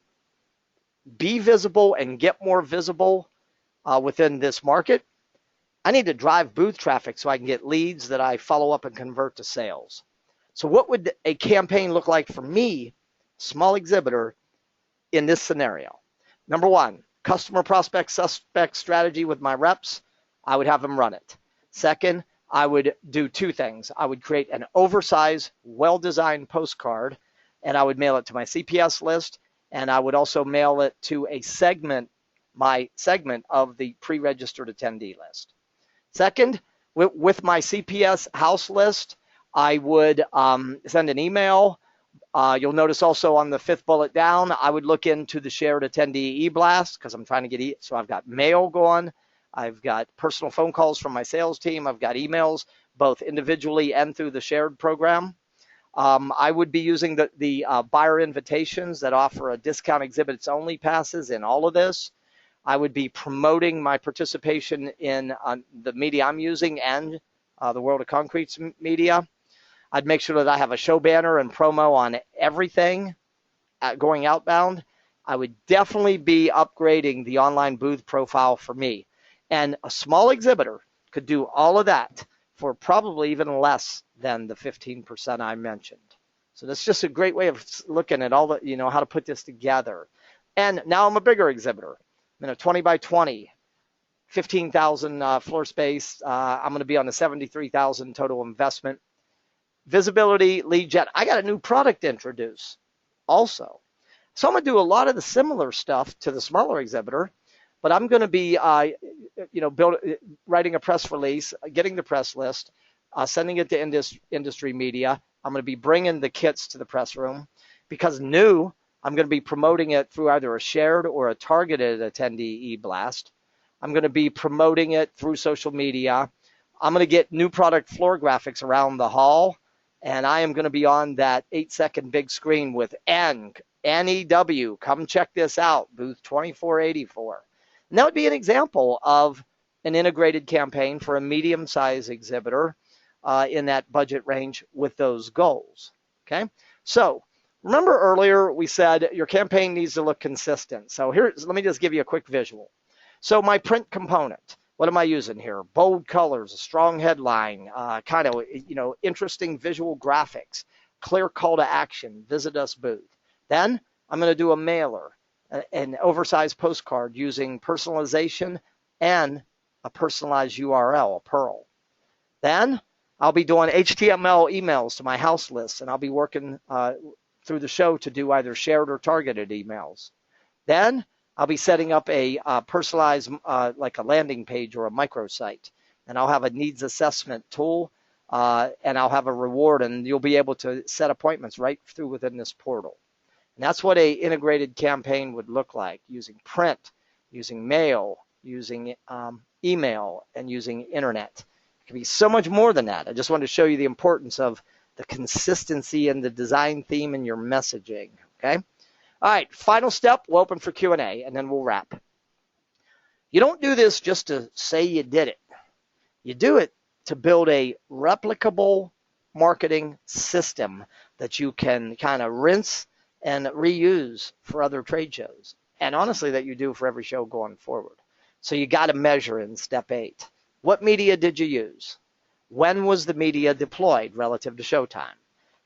be visible and get more visible within this market. I need to drive booth traffic so I can get leads that I follow up and convert to sales. So what would a campaign look like for me, small exhibitor, in this scenario? Number 1, customer prospect suspect strategy with my reps. I would have them run it. Second, I would do 2 things. I would create an oversized, well-designed postcard, and I would mail it to my CPS list, and I would also mail it to my segment of the pre-registered attendee list. Second, With my CPS house list, I would send an email. You'll notice also on the fifth bullet down, I would look into the shared attendee e-blast because I'm trying to get so I've got mail going. I've got personal phone calls from my sales team. I've got emails both individually and through the shared program. I would be using the buyer invitations that offer a discount exhibits only passes in all of this. I would be promoting my participation in the media I'm using and the World of Concrete's media. I'd make sure that I have a show banner and promo on everything going outbound. I would definitely be upgrading the online booth profile for me. And a small exhibitor could do all of that for probably even less than the 15% I mentioned. So that's just a great way of looking at all the, how to put this together. And now I'm a bigger exhibitor. I'm in a 20 by 20, 15,000 floor space. I'm going to be on a 73,000 total investment. Visibility, lead gen. I got a new product to introduce also. So I'm going to do a lot of the similar stuff to the smaller exhibitor, but I'm going to be, writing a press release, getting the press list, sending it to industry media. I'm going to be bringing the kits to the press room because new, I'm going to be promoting it through either a shared or a targeted attendee e-blast. I'm going to be promoting it through social media. I'm going to get new product floor graphics around the hall. And I am going to be on that 8-second big screen with NEW. Come check this out, booth 2484. And that would be an example of an integrated campaign for a medium-sized exhibitor in that budget range with those goals. Okay, so remember earlier we said your campaign needs to look consistent. So let me just give you a quick visual. So my print component. What am I using here? Bold colors, a strong headline, kind of, interesting visual graphics, clear call to action, visit us booth. Then I'm going to do a mailer, an oversized postcard using personalization and a personalized URL, a PURL. Then I'll be doing HTML emails to my house list, and I'll be working through the show to do either shared or targeted emails. Then I'll be setting up a personalized, like a landing page or a microsite, and I'll have a needs assessment tool, and I'll have a reward, and you'll be able to set appointments right through within this portal. And that's what a integrated campaign would look like, using print, using mail, using email, and using internet. It can be so much more than that. I just wanted to show you the importance of the consistency in the design theme and your messaging, okay? All right, final step, we'll open for Q&A, and then we'll wrap. You don't do this just to say you did it. You do it to build a replicable marketing system that you can kind of rinse and reuse for other trade shows, and honestly that you do for every show going forward. So you got to measure in step 8. What media did you use? When was the media deployed relative to showtime?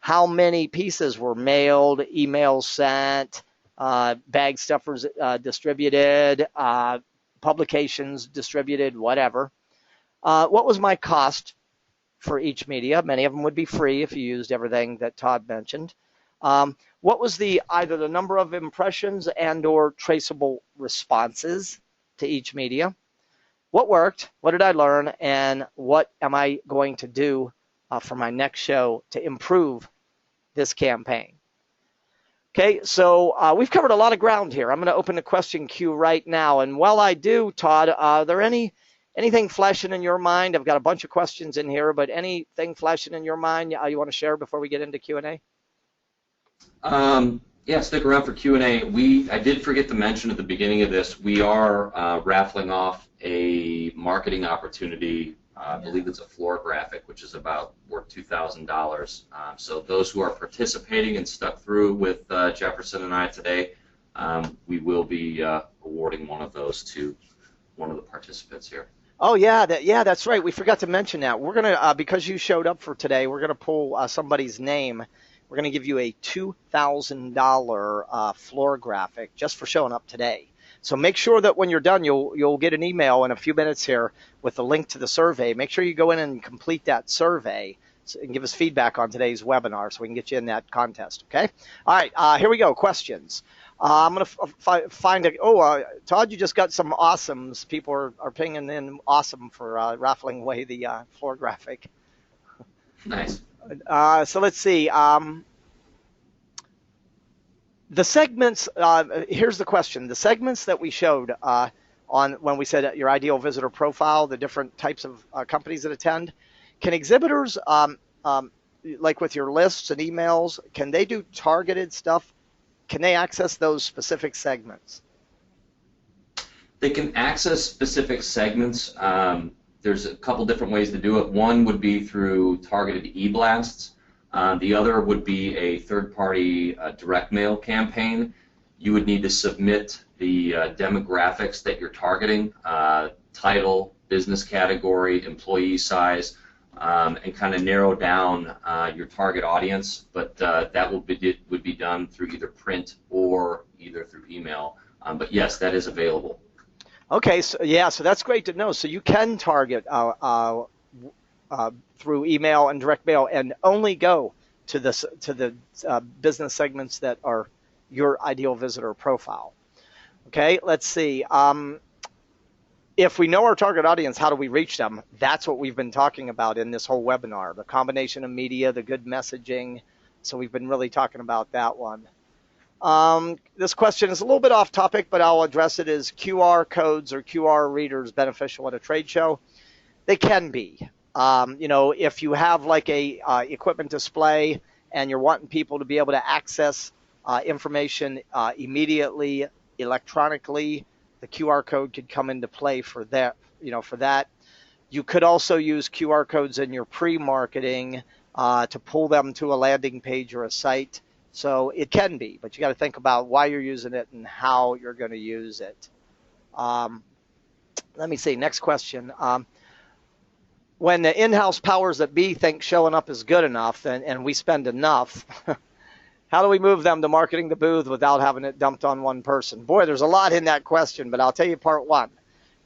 How many pieces were mailed, emails sent, bag stuffers distributed, publications distributed, whatever. What was my cost for each media? Many of them would be free if you used everything that Todd mentioned. What was either the number of impressions and or traceable responses to each media? What worked? What did I learn? And what am I going to do for my next show to improve this campaign? Okay, so we've covered a lot of ground here. I'm going to open the question queue right now. And while I do, Todd, are there anything flashing in your mind? I've got a bunch of questions in here, but anything flashing in your mind you want to share before we get into Q&A? Yeah, stick around for Q&A. I did forget to mention at the beginning of this, we are raffling off a marketing opportunity. I believe it's a floor graphic, which is about worth $2,000. So those who are participating and stuck through with Jefferson and I today, we will be awarding one of those to one of the participants here. Oh yeah, that's right. We forgot to mention that. We're gonna because you showed up for today, we're gonna pull somebody's name. We're gonna give you a $2,000 floor graphic just for showing up today. So make sure that when you're done, you'll get an email in a few minutes here with a link to the survey. Make sure you go in and complete that survey and give us feedback on today's webinar so we can get you in that contest, okay? All right, here we go, questions. I'm going to find a. Oh, Todd, you just got some awesomes. People are pinging in awesome for raffling away the floor graphic. Nice. So let's see. The segments. Here's the question: the segments that we showed on when we said your ideal visitor profile, the different types of companies that attend. Can exhibitors, like with your lists and emails, can they do targeted stuff? Can they access those specific segments? They can access specific segments. There's a couple different ways to do it. One would be through targeted e-blasts. The other would be a third-party direct mail campaign. You would need to submit the demographics that you're targeting, title, business category, employee size, and kind of narrow down your target audience. But that would be done through either print or either through email. But yes, that is available. Okay, so yeah, so that's great to know. So you can target through email and direct mail, and only go to the business segments that are your ideal visitor profile. Okay, let's see. If we know our target audience, how do we reach them? That's what we've been talking about in this whole webinar, the combination of media, the good messaging. So we've been really talking about that one. This question is a little bit off topic, but I'll address it. Is QR codes or QR readers beneficial at a trade show? They can be. If you have like a equipment display and you're wanting people to be able to access information immediately, electronically, the QR code could come into play for that. You could also use QR codes in your pre-marketing to pull them to a landing page or a site. So it can be, but you got to think about why you're using it and how you're going to use it. Let me see. Next question. When the in-house powers that be think showing up is good enough and we spend enough, how do we move them to marketing the booth without having it dumped on one person? Boy, there's a lot in that question, but I'll tell you part one.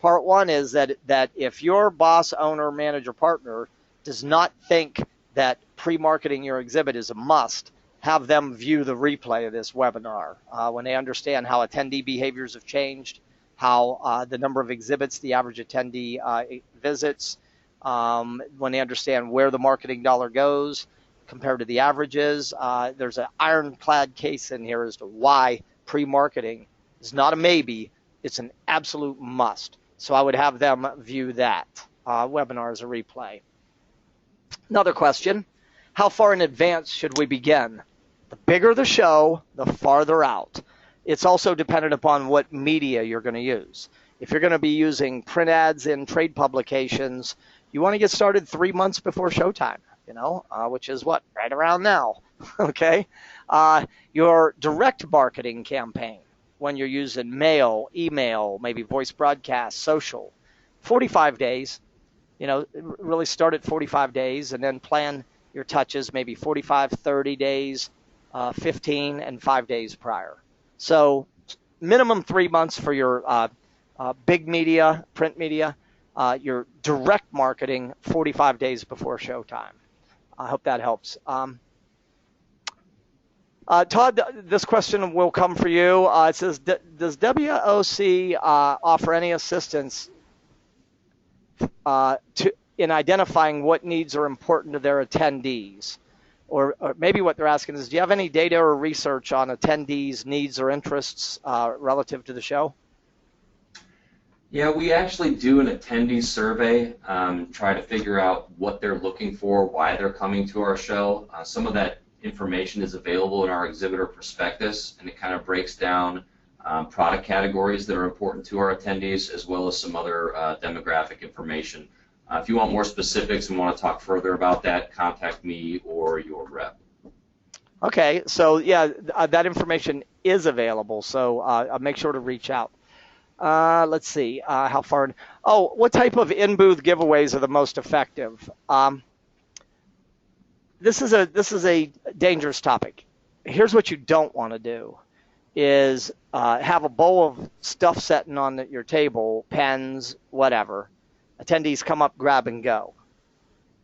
Part one is that if your boss, owner, manager, partner does not think that pre-marketing your exhibit is a must, have them view the replay of this webinar. When they understand how attendee behaviors have changed, how the number of exhibits the average attendee visits, when they understand where the marketing dollar goes compared to the averages, there's an ironclad case in here as to why pre-marketing is not a maybe, it's an absolute must. So I would have them view that webinar as a replay. Another question, how far in advance should we begin? The bigger the show, the farther out. It's also dependent upon what media you're going to use. If you're going to be using print ads in trade publications, you want to get started 3 months before showtime, which is what? Right around now, okay? Your direct marketing campaign, when you're using mail, email, maybe voice broadcast, social, 45 days, really start at 45 days and then plan your touches, maybe 45, 30 days, 15, and 5 days prior. So minimum 3 months for your big media, print media, your direct marketing 45 days before showtime. I hope that helps. Todd, this question will come for you. It says, does WOC offer any assistance in identifying what needs are important to their attendees? Or maybe what they're asking is, do you have any data or research on attendees' needs or interests relative to the show? Yeah, we actually do an attendee survey, try to figure out what they're looking for, why they're coming to our show. Some of that information is available in our exhibitor prospectus, and it kind of breaks down product categories that are important to our attendees, as well as some other demographic information. If you want more specifics and want to talk further about that, contact me or your rep. Okay, so yeah, that information is available, so I'll make sure to reach out. Let's see, how far. What type of in-booth giveaways are the most effective? This is a dangerous topic. Here's what you don't want to do: is have a bowl of stuff sitting on your table, pens, whatever. Attendees come up, grab, and go.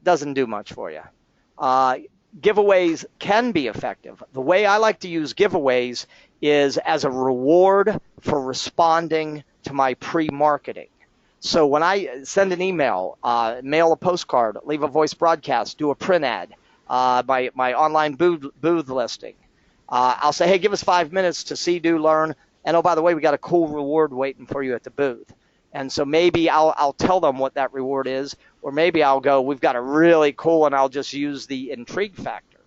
Doesn't do much for you. Giveaways can be effective. The way I like to use giveaways is as a reward for responding to my pre-marketing. So when I send an email, mail a postcard, leave a voice broadcast, do a print ad, my online booth listing, I'll say, hey, give us 5 minutes to see, do, learn, and oh, by the way, we got a cool reward waiting for you at the booth. And so maybe I'll tell them what that reward is, or maybe I'll go, we've got a really cool, and I'll just use the intrigue factor.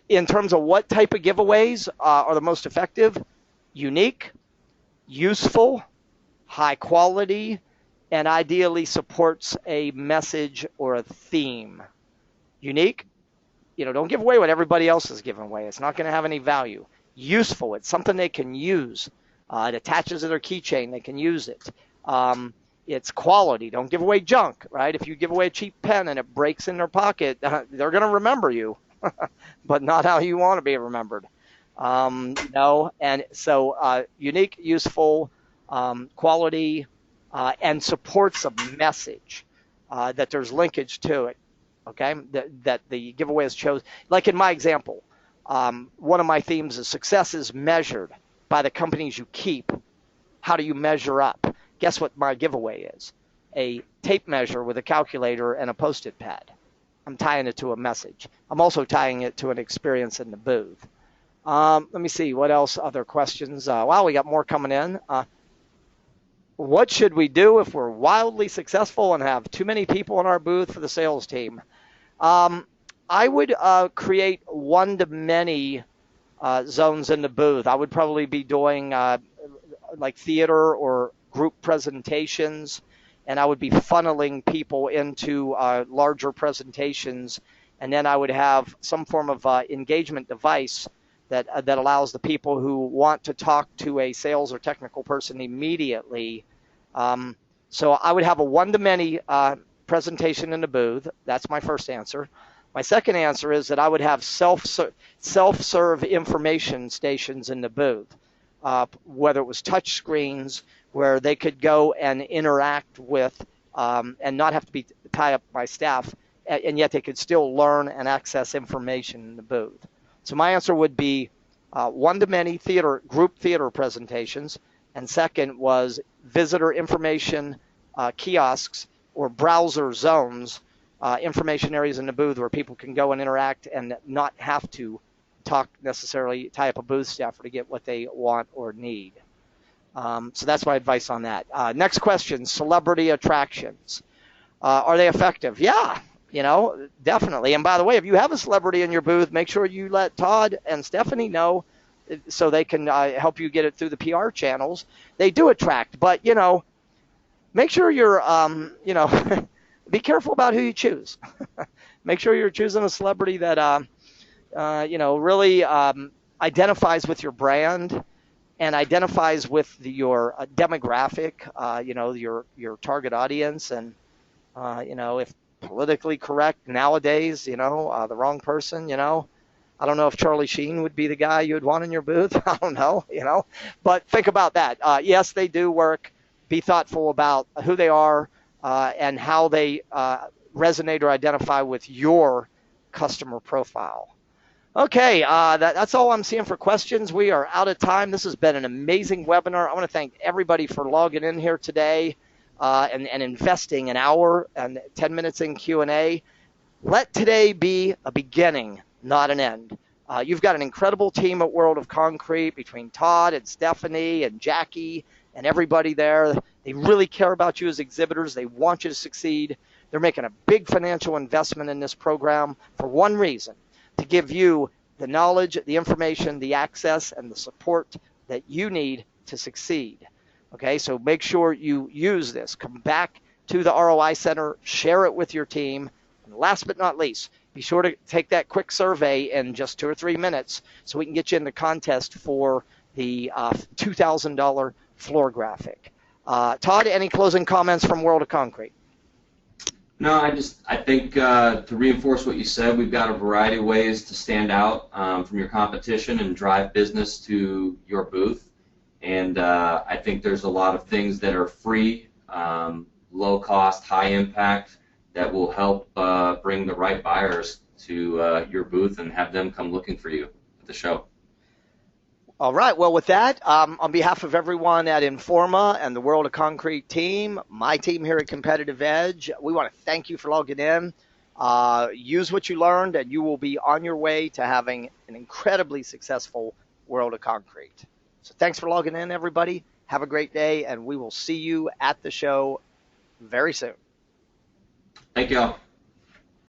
In terms of what type of giveaways are the most effective, unique, useful, high quality, and ideally supports a message or a theme. Unique, don't give away what everybody else is giving away. It's not going to have any value. Useful, it's something they can use. It attaches to their keychain, they can use it. It's quality. Don't give away junk, right? If you give away a cheap pen and it breaks in their pocket, they're going to remember you, but not how you want to be remembered. No, and so unique, useful, quality, and supports a message that there's linkage to it. Okay, that the giveaway is chosen. Like in my example, one of my themes is success is measured by the companies you keep. How do you measure up? Guess what my giveaway is? A tape measure with a calculator and a Post-it pad. I'm tying it to a message. I'm also tying it to an experience in the booth. Let me see, what else, other questions? Wow, we got more coming in. What should we do if we're wildly successful and have too many people in our booth for the sales team? I would create one-to-many zones in the booth. I would probably be doing like theater or group presentations, and I would be funneling people into larger presentations, and then I would have some form of engagement device that allows the people who want to talk to a sales or technical person immediately. So I would have a one-to-many presentation in the booth. That's my first answer. My second answer is that I would have self-serve information stations in the booth, whether it was touch screens where they could go and interact with and not have to be tied up by staff, and yet they could still learn and access information in the booth. So my answer would be one-to-many group theater presentations, and second was visitor information kiosks or browser zones, information areas in the booth where people can go and interact and not have to talk necessarily, tie up a booth staffer to get what they want or need. So that's my advice on that. Next question, celebrity attractions. Are they effective? Yeah, definitely. And by the way, if you have a celebrity in your booth, make sure you let Todd and Stephanie know so they can help you get it through the PR channels. They do attract, but, make sure you're, be careful about who you choose. Make sure you're choosing a celebrity that, really identifies with your brand and identifies with your demographic, your target audience. And, if politically correct nowadays, the wrong person, I don't know if Charlie Sheen would be the guy you would want in your booth. I don't know, but think about that. Yes, they do work. Be thoughtful about who they are and how they resonate or identify with your customer profile. Okay, that's all I'm seeing for questions. We are out of time. This has been an amazing webinar. I want to thank everybody for logging in here today and investing an hour and 10 minutes in Q&A. Let today be a beginning, not an end. You've got an incredible team at World of Concrete between Todd and Stephanie and Jackie and everybody there. They really care about you as exhibitors. They want you to succeed. They're making a big financial investment in this program for one reason, to give you the knowledge, the information, the access, and the support that you need to succeed. Okay, so make sure you use this. Come back to the ROI Center, share it with your team. And last but not least, be sure to take that quick survey in just 2 or 3 minutes so we can get you in the contest for the $2,000 floor graphic. Todd, any closing comments from World of Concrete? No, I think to reinforce what you said, we've got a variety of ways to stand out from your competition and drive business to your booth. And I think there's a lot of things that are free, low cost, high impact that will help bring the right buyers to your booth and have them come looking for you at the show. All right. Well, with that, on behalf of everyone at Informa and the World of Concrete team, my team here at Competitive Edge, we want to thank you for logging in. Use what you learned, and you will be on your way to having an incredibly successful World of Concrete. So thanks for logging in, everybody. Have a great day, and we will see you at the show very soon. Thank you all.